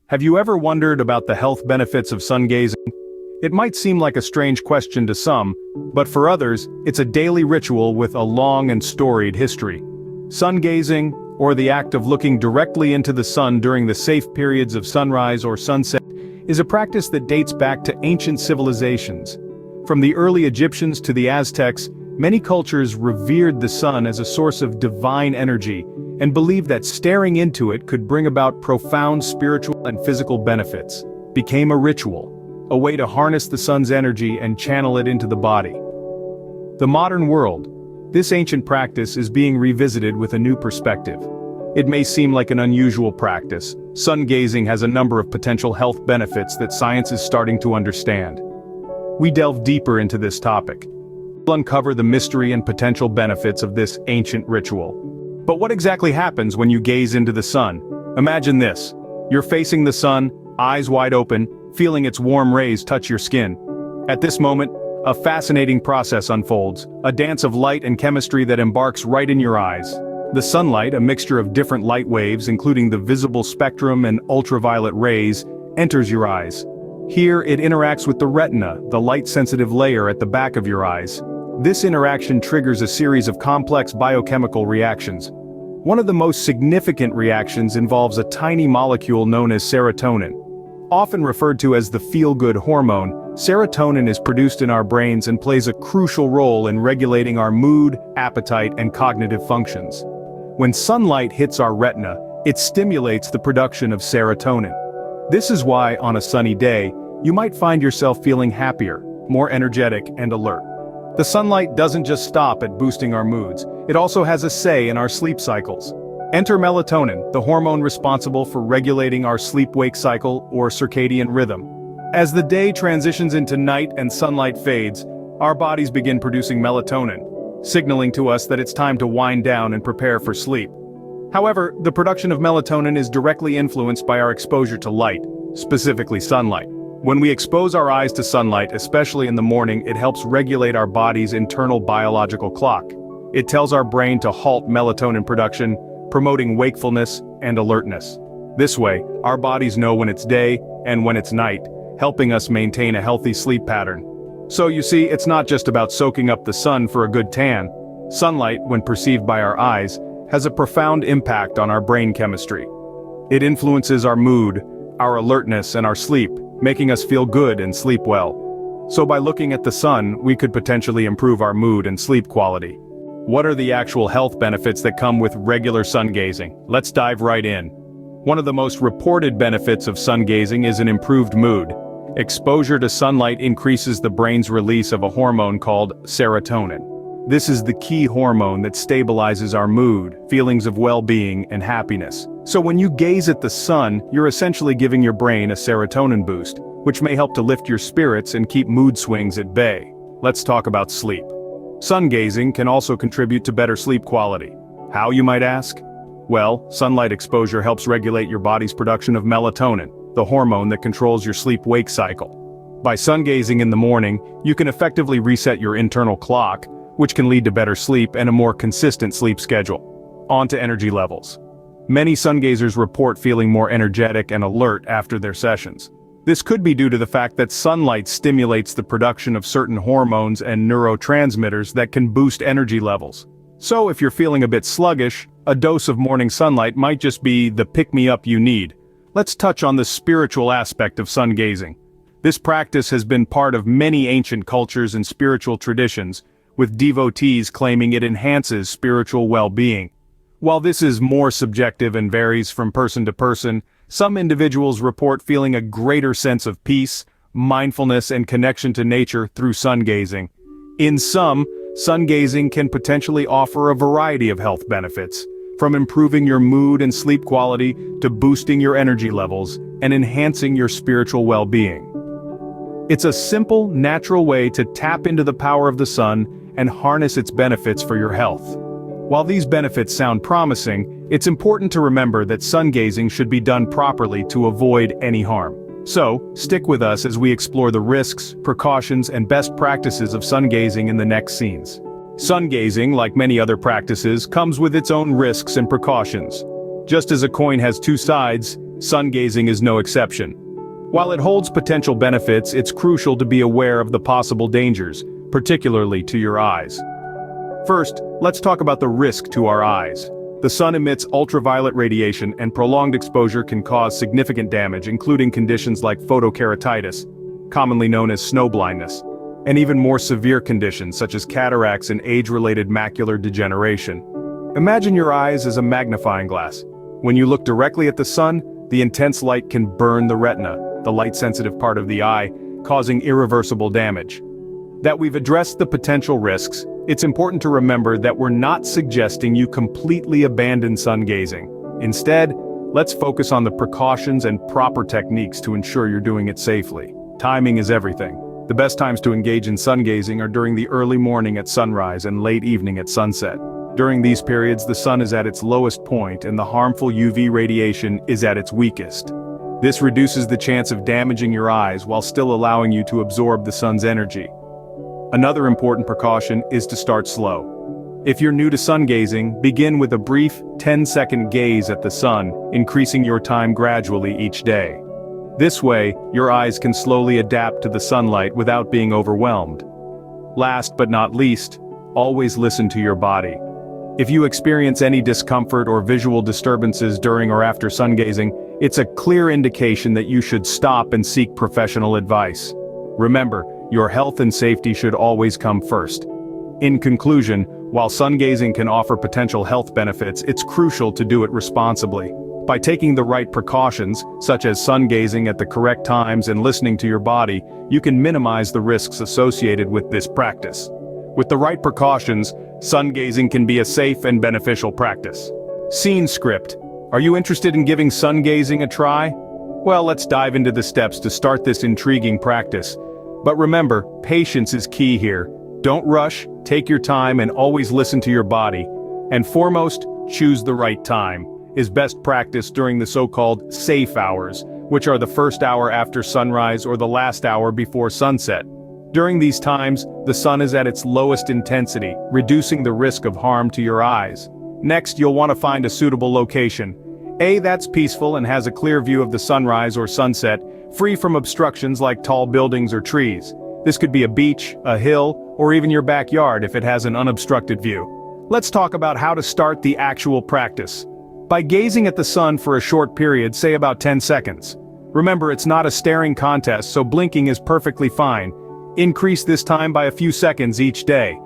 Have you ever wondered about the health benefits of sun gazing? It might seem like a strange question to some, but for others, it's a daily ritual with a long and storied history. Sun gazing, or the act of looking directly into the sun during the safe periods of sunrise or sunset, is a practice that dates back to ancient civilizations. From the early Egyptians to the Aztecs, many cultures revered the sun as a source of divine energy and believed that staring into it could bring about profound spiritual and physical benefits. Became a ritual, a way to harness the sun's energy and channel it into the body. The modern world, this ancient practice is being revisited with a new perspective. It may seem like an unusual practice. Sun gazing has a number of potential health benefits that science is starting to understand. We delve deeper into this topic. We'll uncover the mystery and potential benefits of this ancient ritual. But what exactly happens when you gaze into the sun? Imagine this. You're facing the sun, eyes wide open, feeling its warm rays touch your skin. At this moment, a fascinating process unfolds, a dance of light and chemistry that embarks right in your eyes. The sunlight, a mixture of different light waves including the visible spectrum and ultraviolet rays, enters your eyes. Here it interacts with the retina, the light-sensitive layer at the back of your eyes. This interaction triggers a series of complex biochemical reactions. One of the most significant reactions involves a tiny molecule known as serotonin. Often referred to as the feel-good hormone, serotonin is produced in our brains and plays a crucial role in regulating our mood, appetite, and cognitive functions. When sunlight hits our retina, it stimulates the production of serotonin. This is why, on a sunny day, you might find yourself feeling happier, more energetic, and alert. The sunlight doesn't just stop at boosting our moods, it also has a say in our sleep cycles. Enter melatonin, the hormone responsible for regulating our sleep-wake cycle or circadian rhythm. As the day transitions into night and sunlight fades, our bodies begin producing melatonin, signaling to us that it's time to wind down and prepare for sleep. However, the production of melatonin is directly influenced by our exposure to light, specifically sunlight. When we expose our eyes to sunlight, especially in the morning, it helps regulate our body's internal biological clock. It tells our brain to halt melatonin production, promoting wakefulness and alertness. This way, our bodies know when it's day and when it's night, helping us maintain a healthy sleep pattern. So you see, it's not just about soaking up the sun for a good tan. Sunlight, when perceived by our eyes, has a profound impact on our brain chemistry. It influences our mood, our alertness, and our sleep, making us feel good and sleep well. So by looking at the sun, we could potentially improve our mood and sleep quality. What are the actual health benefits that come with regular sun gazing? Let's dive right in. One of the most reported benefits of sun gazing is an improved mood. Exposure to sunlight increases the brain's release of a hormone called serotonin. This is the key hormone that stabilizes our mood, feelings of well-being, and happiness. So when you gaze at the sun, you're essentially giving your brain a serotonin boost, which may help to lift your spirits and keep mood swings at bay. Let's talk about sleep. Sun gazing can also contribute to better sleep quality. How, you might ask? Well, sunlight exposure helps regulate your body's production of melatonin, the hormone that controls your sleep-wake cycle. By sun gazing in the morning, you can effectively reset your internal clock, which can lead to better sleep and a more consistent sleep schedule. On to energy levels. Many sun gazers report feeling more energetic and alert after their sessions. This could be due to the fact that sunlight stimulates the production of certain hormones and neurotransmitters that can boost energy levels. So if you're feeling a bit sluggish, a dose of morning sunlight might just be the pick-me-up you need. Let's touch on the spiritual aspect of sun gazing. This practice has been part of many ancient cultures and spiritual traditions, with devotees claiming it enhances spiritual well-being. While this is more subjective and varies from person to person, some individuals report feeling a greater sense of peace, mindfulness, and connection to nature through sun gazing. In sum, sun gazing can potentially offer a variety of health benefits, from improving your mood and sleep quality to boosting your energy levels and enhancing your spiritual well-being. It's a simple, natural way to tap into the power of the sun and harness its benefits for your health. While these benefits sound promising, it's important to remember that sun gazing should be done properly to avoid any harm. So, stick with us as we explore the risks, precautions, and best practices of sun gazing in the next scenes. Sun gazing, like many other practices, comes with its own risks and precautions. Just as a coin has two sides, Sun gazing is no exception. While it holds potential benefits, it's crucial to be aware of the possible dangers, particularly to your eyes. First, let's talk about the risk to our eyes. The sun emits ultraviolet radiation, and prolonged exposure can cause significant damage, including conditions like photokeratitis, commonly known as snow blindness, and even more severe conditions such as cataracts and age-related macular degeneration. Imagine your eyes as a magnifying glass. When you look directly at the sun, the intense light can burn the retina, the light-sensitive part of the eye, causing irreversible damage. That we've addressed the potential risks, it's important to remember that we're not suggesting you completely abandon sun gazing. Instead, let's focus on the precautions and proper techniques to ensure you're doing it safely. Timing is everything. The best times to engage in sun gazing are during the early morning at sunrise and late evening at sunset. During these periods, the sun is at its lowest point and the harmful UV radiation is at its weakest. This reduces the chance of damaging your eyes while still allowing you to absorb the sun's energy. Another important precaution is to start slow. If you're new to sun gazing, begin with a brief 10-second gaze at the sun, increasing your time gradually each day. This way, your eyes can slowly adapt to the sunlight without being overwhelmed. Last but not least, always listen to your body. If you experience any discomfort or visual disturbances during or after sun gazing, it's a clear indication that you should stop and seek professional advice. Remember, your health and safety should always come first. In conclusion, while sun gazing can offer potential health benefits, it's crucial to do it responsibly. By taking the right precautions, such as sun gazing at the correct times and listening to your body, you can minimize the risks associated with this practice. With the right precautions, sun gazing can be a safe and beneficial practice. Scene script. Are you interested in giving sun gazing a try? Well, let's dive into the steps to start this intriguing practice. But remember, patience is key here. Don't rush, take your time, and always listen to your body. And foremost, choose the right time. Is best practice during the so-called safe hours, which are the first hour after sunrise or the last hour before sunset. During these times, the sun is at its lowest intensity, reducing the risk of harm to your eyes. Next, you'll want to find a suitable location. That's peaceful and has a clear view of the sunrise or sunset, free from obstructions like tall buildings or trees. This could be a beach, a hill, or even your backyard if it has an unobstructed view. Let's talk about how to start the actual practice. By gazing at the sun for a short period, say about 10 seconds. Remember, it's not a staring contest, so blinking is perfectly fine. Increase this time by a few seconds each day.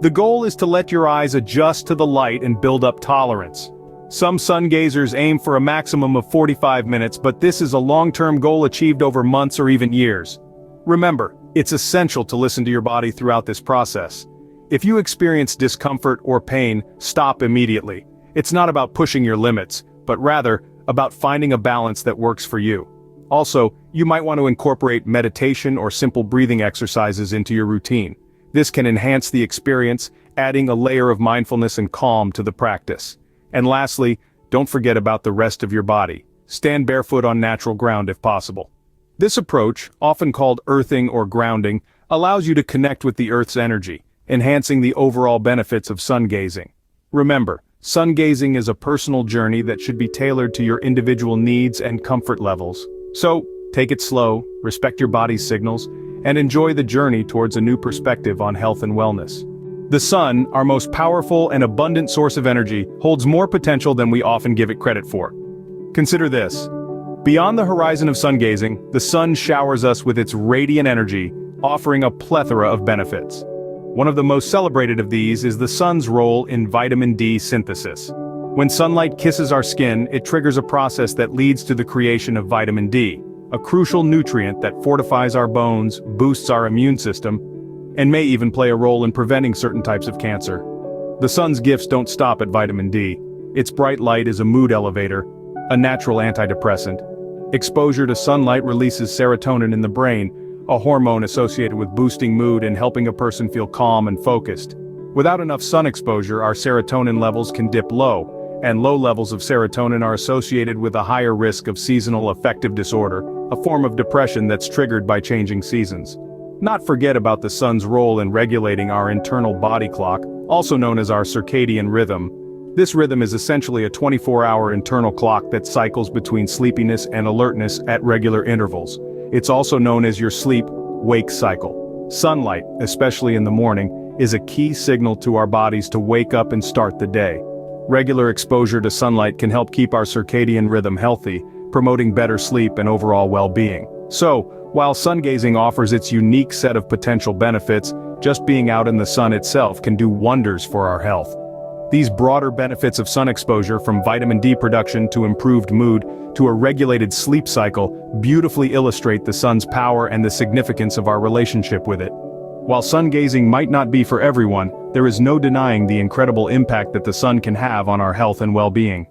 The goal is to let your eyes adjust to the light and build up tolerance. Some sun gazers aim for a maximum of 45 minutes, but this is a long-term goal achieved over months or even years. Remember, it's essential to listen to your body throughout this process. If you experience discomfort or pain, stop immediately. It's not about pushing your limits, but rather about finding a balance that works for you. Also, you might want to incorporate meditation or simple breathing exercises into your routine. This can enhance the experience, adding a layer of mindfulness and calm to the practice. And lastly, don't forget about the rest of your body. Stand barefoot on natural ground if possible. This approach, often called earthing or grounding, allows you to connect with the Earth's energy, enhancing the overall benefits of sun gazing. Remember, sun gazing is a personal journey that should be tailored to your individual needs and comfort levels. So, take it slow, respect your body's signals, and enjoy the journey towards a new perspective on health and wellness. The sun, our most powerful and abundant source of energy, holds more potential than we often give it credit for. Consider this. Beyond the horizon of sun gazing, the sun showers us with its radiant energy, offering a plethora of benefits. One of the most celebrated of these is the sun's role in vitamin D synthesis. When sunlight kisses our skin, it triggers a process that leads to the creation of vitamin D, a crucial nutrient that fortifies our bones, boosts our immune system, and may even play a role in preventing certain types of cancer. The sun's gifts don't stop at vitamin D. Its bright light is a mood elevator, a natural antidepressant. Exposure to sunlight releases serotonin in the brain, a hormone associated with boosting mood and helping a person feel calm and focused. Without enough sun exposure, our serotonin levels can dip low, and low levels of serotonin are associated with a higher risk of seasonal affective disorder, a form of depression that's triggered by changing seasons. Not forget about the sun's role in regulating our internal body clock, also known as our circadian rhythm. This rhythm is essentially a 24-hour internal clock that cycles between sleepiness and alertness at regular intervals. It's also known as your sleep-wake cycle. Sunlight, especially in the morning, is a key signal to our bodies to wake up and start the day. Regular exposure to sunlight can help keep our circadian rhythm healthy, promoting better sleep and overall well-being. So, while sun gazing offers its unique set of potential benefits, just being out in the sun itself can do wonders for our health. These broader benefits of sun exposure, from vitamin D production to improved mood to a regulated sleep cycle, beautifully illustrate the sun's power and the significance of our relationship with it. While sun gazing might not be for everyone, there is no denying the incredible impact that the sun can have on our health and well-being.